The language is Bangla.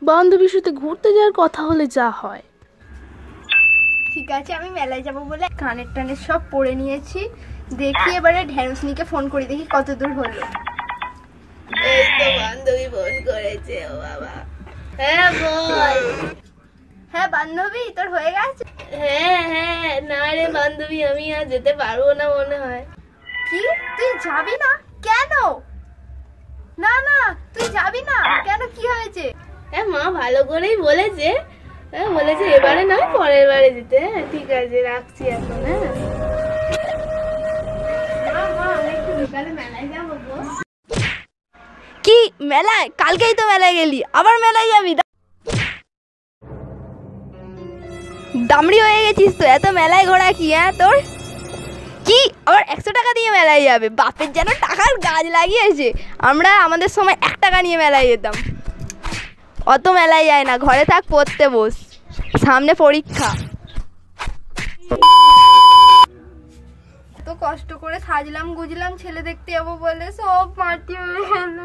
বান্ধবীর সাথে ঘুরতে যাওয়ার কথা হলে যা হয়। ঠিক আছে, আমি মেলায় যাবো বলে কানের টানের সব পরে নিয়েছি। দেখি এবারে ঢেঁড়সনিকে ফোন করি, দেখি কত দূর হলো। এই তো বান্ধবী ফোন করেছে। ও বাবা, হ্যাঁ বল। হ্যাঁ বান্ধবী, তোর হয়ে গেছে? হ্যাঁ হ্যাঁ, না রে বান্ধবী, আমি আর যেতে পারবো না মনে হয়। কি, তুই যাবি না? কেন? না না, তুই যাবি না কেন? কি হয়েছে? হ্যাঁ, মা ভালো করেই বলেছে। হ্যাঁ বলেছে এবারে নয় পরের বারে যেতে। হ্যাঁ ঠিক আছে, রাখছি এখন। হ্যাঁ আমরা একটু বিকালে মেলায় যাবো গো। কি মেলায়? কালকেই তো মেলায় গেলি, আবার মেলায় যাবি? দামড়ি হয়ে গেছিস তো, এত মেলায় ঘোরা কি? হ্যাঁ তোর কি আবার 100 টাকা দিয়ে মেলায় যাবে? বাপের যেন টাকার গাছ লাগিয়েছে। আমরা আমাদের সময় 1 টাকা নিয়ে মেলায় যেতাম। অত মেলায় যায় না, ঘরে থাক, পড়তে বস, সামনে পরীক্ষা। তো কষ্ট করে সাজলাম গুজলাম ছেলে দেখতে যাবো বলে সব মাটি হয়ে গেল।